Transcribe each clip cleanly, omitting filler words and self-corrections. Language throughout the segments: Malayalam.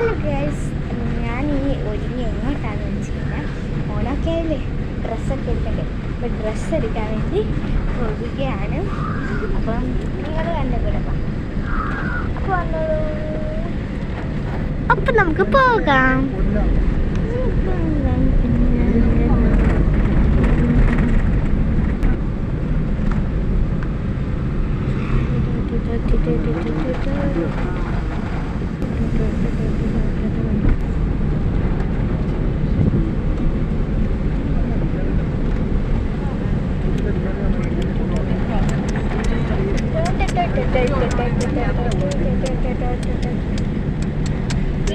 ഹലോ ഗൈസ്, ഞാൻ ഈ ഒരുങ്ങി എങ്ങോട്ടാണെന്ന് വെച്ച് കഴിഞ്ഞാൽ ഓണമൊക്കെ ആയില്ലേ, ഡ്രസ്സൊക്കെ എടുക്കണ്ടേ. അപ്പോൾ ഡ്രസ്സ് എടുക്കാൻ വേണ്ടി പോവുകയാണ്. അപ്പം നിങ്ങൾ കണ്ടുപിടണം. അപ്പോൾ വന്നോളൂ. അപ്പം നമുക്ക് പോകാം.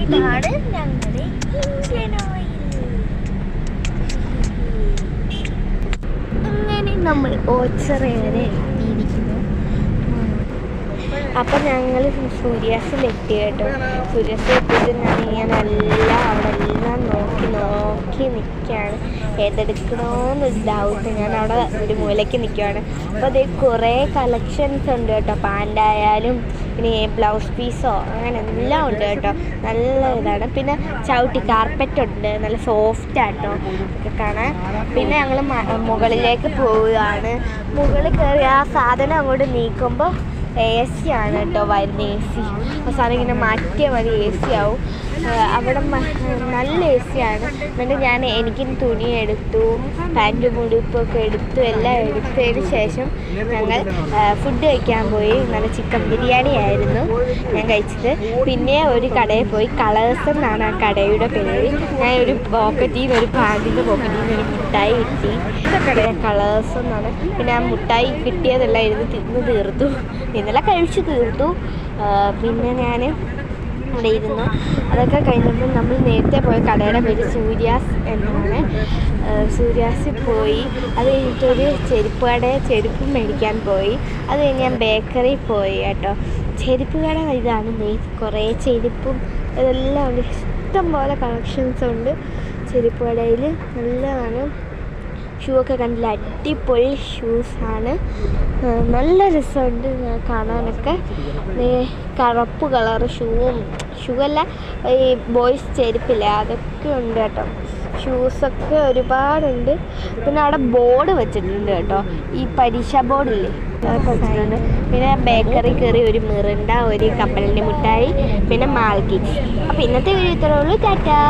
ഇതാണ് ഞങ്ങളുടെ ഇന്ത്യൻ ഓയിൽ. അങ്ങനെ നമ്മൾ ഓച്ചിറ വരെ എത്തിയിരിക്കുന്നു. അപ്പം ഞങ്ങൾ സൂര്യാസിലെത്തി കേട്ടോ. സൂര്യാസിലെത്തിയിട്ട് ഞാനിങ്ങനെ അവിടെ എല്ലാം നോക്കി നിൽക്കുകയാണ്. ഏതെടുക്കണമെന്നൊരു ഡൗട്ട്. ഞാൻ അവിടെ ഒരു മൂലയ്ക്ക് നിൽക്കുകയാണ്. അപ്പോൾ അതേ കുറേ കളക്ഷൻസ് ഉണ്ട് കേട്ടോ. പാൻ്റായാലും പിന്നെ ബ്ലൗസ് പീസോ അങ്ങനെ എല്ലാം ഉണ്ട് കേട്ടോ. നല്ല ഇതാണ്. പിന്നെ ചവിട്ടി കാർപ്പറ്റ് ഉണ്ട്, നല്ല സോഫ്റ്റ് ആട്ടോ ഒക്കെ കാണാൻ. പിന്നെ ഞങ്ങൾ മുകളിലേക്ക് പോവുകയാണ്. മുകളിൽ കയറി ആ സാധനം അങ്ങോട്ട് നീക്കുമ്പോൾ AC ആണ് കേട്ടോ വരുന്ന. AC അവസാനം ഇങ്ങനെ മാറ്റിയാൽ മതി, AC ആവും. അവിടെ നല്ല AC ആണ്. എന്നിട്ട് എനിക്കും തുണി എടുത്തു, പാൻറ്റും ഉടുപ്പൊക്കെ എടുത്തു. എല്ലാം എടുത്തതിന് ശേഷം ഞങ്ങൾ ഫുഡ് കഴിക്കാൻ പോയി. നല്ല ചിക്കൻ ബിരിയാണി ആയിരുന്നു ഞാൻ കഴിച്ചത്. പിന്നെ ഒരു കടയിൽ പോയി. കളേഴ്സ് എന്നാണ് ആ കടയുടെ പേര്. ഞാൻ ഒരു പോക്കറ്റിൽ നിന്ന് ഒരു പാൻറ്റിൻ്റെ പോക്കറ്റിൽ നിന്ന് ഒരു മുട്ടായി കിട്ടി. കടയുടെ കളേഴ്സ് എന്നാണ്. പിന്നെ ആ മുട്ടായി കിട്ടിയതെല്ലാം തിന്ന് തീർത്തു. ഇന്നലെ കഴിച്ചു തീർത്തു. പിന്നെ ഞാൻ ഇവിടെ ഇരുന്നു. അതൊക്കെ കഴിഞ്ഞപ്പോൾ നമ്മൾ നേരത്തെ പോയ കടയുടെ പേര് സൂര്യാസ് എന്നാണ്. സൂര്യാസിൽ പോയി. അത് കഴിഞ്ഞിട്ടൊരു ചെരുപ്പ് മേടിക്കാൻ പോയി. അത് കഴിഞ്ഞ് ഞാൻ ബേക്കറി പോയി കേട്ടോ. ചെരുപ്പ് കട ഇതാണ്. കുറേ ചെരുപ്പും ഇതെല്ലാം ഉണ്ട്. ഇഷ്ടം പോലെ കളക്ഷൻസ് ഉണ്ട് ചെരുപ്പ് കടയിൽ. നല്ലതാണ്. ഷൂ ഒക്കെ കണ്ടില്ല, അടിപൊളി ഷൂസാണ്. നല്ല രസമുണ്ട് കാണാനൊക്കെ. കറുപ്പ് കളറ് ഷൂ അല്ല, ഈ ബോയ്സ് ചെരുപ്പില്ലേ, അതൊക്കെ ഉണ്ട് കേട്ടോ. ഷൂസൊക്കെ ഒരുപാടുണ്ട്. പിന്നെ അവിടെ ബോർഡ് വെച്ചിട്ടുണ്ട് കേട്ടോ, ഈ പരീക്ഷാ ബോർഡില്ലേ, അതൊക്കെ വെച്ചിട്ടുണ്ട്. പിന്നെ ബേക്കറി കയറി ഒരു മിറിണ്ട, ഒരു കപ്പലിൻ്റെ മിഠായി, പിന്നെ മാൽക്കി. അപ്പോൾ ഇന്നത്തെ വീഡിയോ ഇത്രയേ ഉള്ളൂ. ടാറ്റാ.